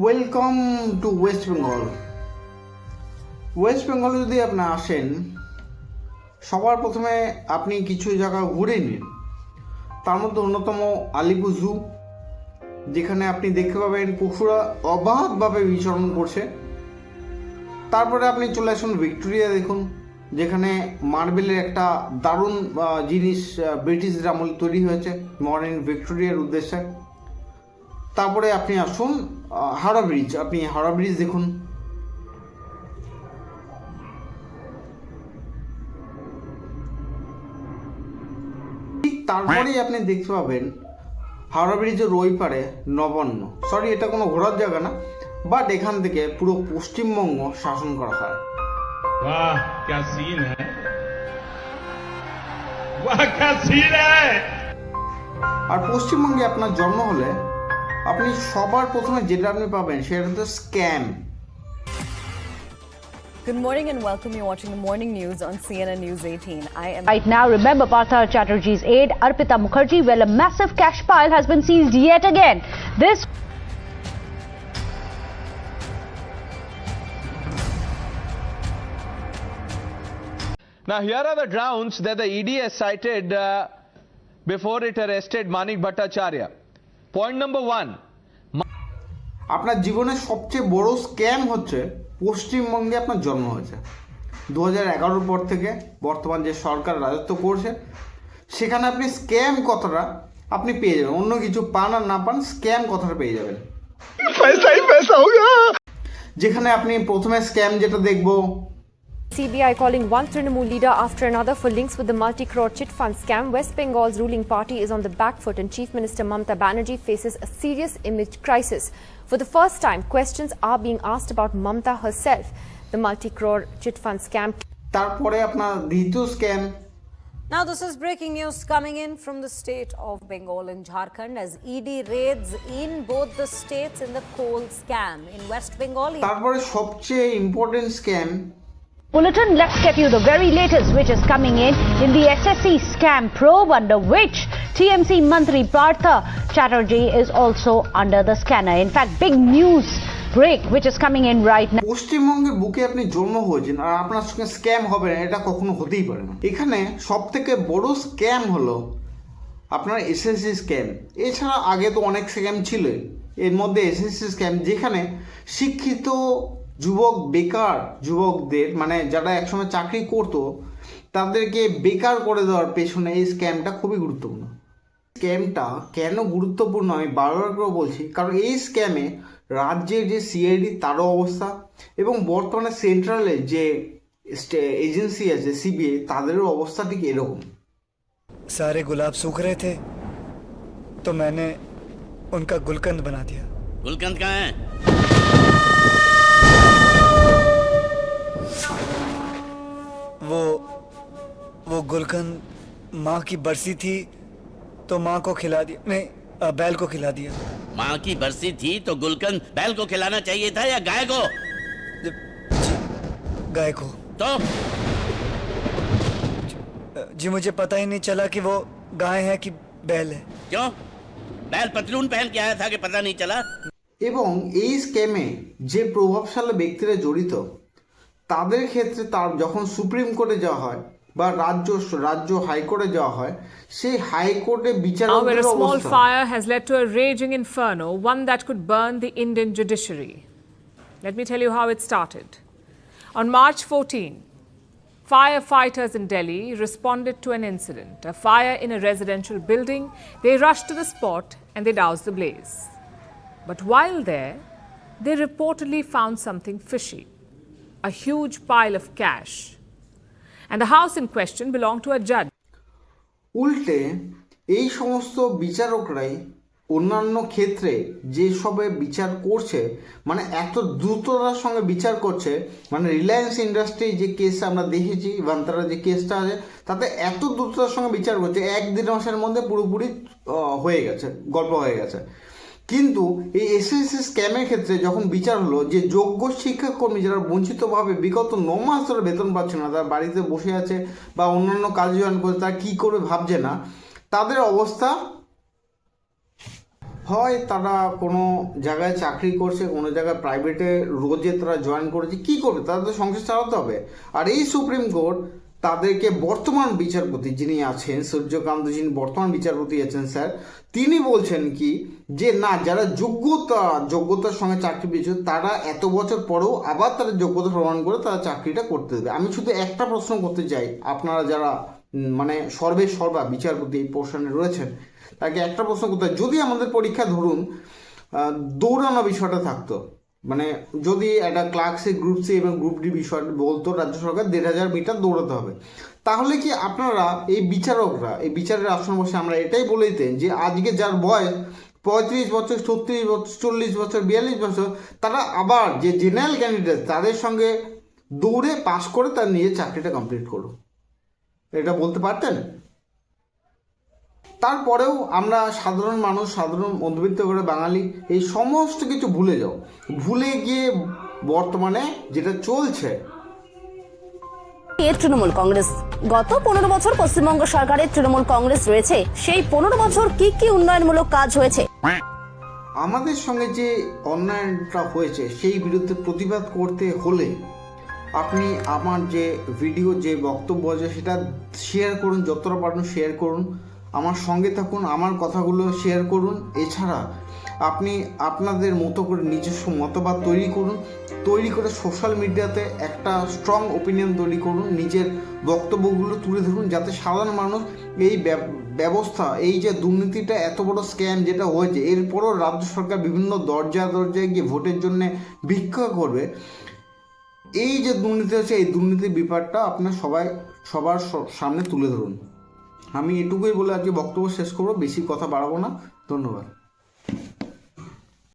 Welcome to West Bengal. West বেঙ্গলে যদি আপনি আসেন, সবার প্রথমে আপনি কিছু জায়গা ঘুরে নিন। তার মধ্যে অন্যতম আলিপুর জু, যেখানে আপনি দেখতে পাবেন পশুরা অবাধভাবে বিচরণ করছে। তারপরে আপনি চলে আসুন ভিক্টোরিয়া, দেখুন যেখানে মার্বেলের একটা দারুণ জিনিস ব্রিটিশদের আমলে তৈরি হয়েছে মডার্ন ভিক্টোরিয়ার উদ্দেশ্যে। তারপরে আপনি আসুন হাওড়া ব্রিজ, আপনি হাওড়া ব্রিজ দেখুন। ঠিক তারপরেই আপনি দেখতে পাবেন হাওড়া ব্রিজের ওই পারে নবান্ন। সরি, এটা কোনো ঘোরার জায়গা না, বাট এখান থেকে পুরো পশ্চিমবঙ্গ শাসন করা হয়। वाह क्या सीन है, वाह क्या सीन है। আর পশ্চিমবঙ্গে আপনার জন্ম হলে আপনি সবার প্রথমে যেটা আপনি পাবেন সেটা হচ্ছে scam. Good morning and welcome. You're watching the morning news on CNN News 18. I am Right now, remember Partha Chatterjee's aide, Arpita Mukherjee. Well, a massive cash pile has been seized yet again. This Now, here are the grounds that the ED has cited before it arrested Manik Bhattacharya. Point number one. আপনার জীবনের সবচেয়ে বড় scam হচ্ছে পশ্চিমবঙ্গে আপনার জন্ম হয়েছে। 2011 পর থেকে বর্তমান যে সরকার রাজত্ব করছে, সেখানে আপনি স্ক্যাম কথাটা আপনি পেয়ে যাবেন। অন্য কিছু পান আর না পান, স্ক্যাম কথাটা পেয়ে যাবেন। যেখানে আপনি প্রথমে স্ক্যাম যেটা দেখবো, CBI calling one Trinamool leader after another for links with the multi-crore chit fund scam. West Bengal's ruling party is on the back foot and Chief Minister Mamata Banerjee faces a serious image crisis. For the first time, questions are being asked about Mamata herself. The multi-crore chit fund scam. তারপরে আপনার দ্বিতীয় scam. Now, this is breaking news coming in from the state of Bengal and Jharkhand as ED raids in both the states in the coal scam. In West Bengal, তারপরে সবচেয়ে important scam. bulletin, let's get you the very latest which is coming in the SSC scam probe, under which TMC Mantri Partha Chatterjee is also under the scanner. In fact, big news break which is coming in right now. পশ্চিমবঙ্গের বুকে আপনি জন্ম হয়েছেন আর আপনার সঙ্গে scam হবে না, এটা কখনো হতেই পারে না। এখানে সব থেকে বড় স্ক্যাম হলো আপনার এসএসসি স্ক্যাম। এছাড়া আগে তো অনেক স্ক্যাম ছিল, এর মধ্যে এসএসসি স্ক্যাম, যেখানে শিক্ষিত যুবক বেকার যুবকদের, মানে যারা একসময় চাকরি করতো তাদেরকে বেকার করে দেওয়ার পেছনে এই স্ক্যামটা খুবই গুরুত্বপূর্ণ। স্ক্যামটা কেন গুরুত্বপূর্ণ আমি বারবার করে বলছি, কারণ এই স্ক্যামে রাজ্যের যে সিআইডি তারও অবস্থা এবং বর্তমানে সেন্ট্রালের যে এজেন্সি আছে সিবিআই তাদেরও অবস্থা ঠিক এরকম। सारे गुलाब सूख रहे थे तो मैंने उनका गुलकंद बना दिया। गुलकंद कहाँ है? वो गुलकंद माँ की बरसी थी तो माँ को खिला दिया, नहीं बैल को खिला दिया। माँ की बरसी थी तो गुलकंद बैल को खिलाना चाहिए था या गाय को? जी, गाय को। तो जी मुझे पता ही नहीं चला कि वो गाय है कि बैल है। क्यों? बैल पतलून पहन के आया था कि पता नहीं चला? এবং এই স্ক্যামে যে প্রভাবশালী ব্যক্তিরা জড়িত তাদের ক্ষেত্রে তার যখন সুপ্রিম কোর্টে যাওয়া হয় বা রাজ্য হাইকোর্টে যাওয়া হয়, সেই হাইকোর্টে Now, where a বিচারকদের small অবস্থা। fire has led to a raging inferno, one that could burn the Indian judiciary. Let me tell you how it started. On March 14, firefighters in Delhi responded to an incident, a fire in a residential building. They rushed to the spot and they doused the blaze. But while there, they reportedly found something fishy, a huge pile of cash. And the house in question belonged to a judge. উল্টে এই সমস্ত বিচারকরাই অন্যান্য ক্ষেত্রে যেসবে বিচার করছে, মানে এত দ্রুততার সঙ্গে বিচার করছে, মানে রিলায়েন্স ইন্ডাস্ট্রি যে কেস আমরা দেখেছি, ভান্তারা যে কেসটা আছে, তাতে এত দ্রুততার সঙ্গে বিচার করছে, 1-1.5 মাসের মধ্যে পুরোপুরি হয়ে গেছে, গল্প হয়ে গেছে। কিন্তু এই এসএসসি স্ক্যামের ক্ষেত্রে যখন বিচার হলো, যে যোগ্য শিক্ষাকর্মী যারা বঞ্চিতভাবে বিগত 9 মাস ধরে বেতন পাচ্ছে না, তারা বাড়িতে বসে আছে বা অন্যান্য কাজ জয়েন করে, তারা কী করবে ভাবছে না, তাদের অবস্থা হয় তারা কোনো জায়গায় চাকরি করছে, কোনো জায়গায় প্রাইভেটে রোজে তারা জয়েন করেছে, কী করবে? তাদের তো সংসার চালাতে হবে। আর এই সুপ্রিম কোর্ট তাদেরকে বর্তমান বিচারপতি যিনি আছেন, সূর্যকান্ত যিনি বর্তমান বিচারপতি আছেন স্যার, তিনি বলছেন কি যে না, যারা যোগ্যতার সঙ্গে চাকরি পেয়েছে তারা এত বছর পরেও আবার তারা যোগ্যতা প্রমাণ করে তারা চাকরিটা করতে দেবে। আমি শুধু একটা প্রশ্ন করতে চাই, আপনারা যারা মানে সর্বা বিচারপতি এই পোর্শনে রয়েছেন, তাকে একটা প্রশ্ন করতে হয়, যদি আমাদের পরীক্ষা ধরুন দৌড়ানো বিষয়টা থাকতো, মানে যদি একটা ক্লার্ক সি, গ্রুপ সি এবং গ্রুপ ডি বিষয় বলতো রাজ্য সরকার 1500 মিটার দৌড়াতে হবে, তাহলে কি আপনারা এই বিচারকরা এই বিচারের আসন বসে আমরা এটাই বলে দিতেন যে আজকে যার বয়স 35 বছর, 36 বছর, 40 বছর, 42 বছর, তারা আবার যে জেনারেল ক্যান্ডিডেট তাদের সঙ্গে দৌড়ে পাশ করে তার নিজের চাকরিটা কমপ্লিট করো? এটা বলতে পারতেন? তারপরেও আমরা সাধারণ মানুষ, সাধারণ মধ্যবিত্ত করে বাঙালি এই সমস্ত কিছু ভুলে গিয়ে বর্তমানে যেটা চলছে, তৃণমূল কংগ্রেস গত 15 বছর পশ্চিমবঙ্গ সরকারের তৃণমূল কংগ্রেস রয়েছে, সেই 15 বছর কি কি উন্নয়নমূলক কাজ হয়েছে? আমাদের সঙ্গে যে অন্যায়টা হয়েছে সেই বিরুদ্ধে প্রতিবাদ করতে হলে আপনি আমার যে ভিডিও, যে বক্তব্য আছে সেটা শেয়ার করুন, যতটা পারেন শেয়ার করুন, আমার সঙ্গে থাকুন, আমার কথাগুলো শেয়ার করুন। এছাড়া আপনি আপনাদের মতো করে নিজস্ব মতবাদ তৈরি করে সোশ্যাল মিডিয়াতে একটা স্ট্রং ওপিনিয়ন তৈরি করুন, নিজের বক্তব্যগুলো তুলে ধরুন, যাতে সাধারণ মানুষ এই ব্যবস্থা, এই যে দুর্নীতিটা, এত বড় স্ক্যাম যেটা হয়েছে, এরপরও রাজ্য সরকার বিভিন্ন দরজায় গিয়ে ভোটের জন্য ভিক্ষা করবে, এই যে দুর্নীতি হচ্ছে, এই দুর্নীতির ব্যাপারটা আপনার সবার সামনে তুলে ধরুন। আমি এটুকুই বলে আজকে বক্তব্য শেষ করবো, বেশি কথা বাড়াবো না। ধন্যবাদ।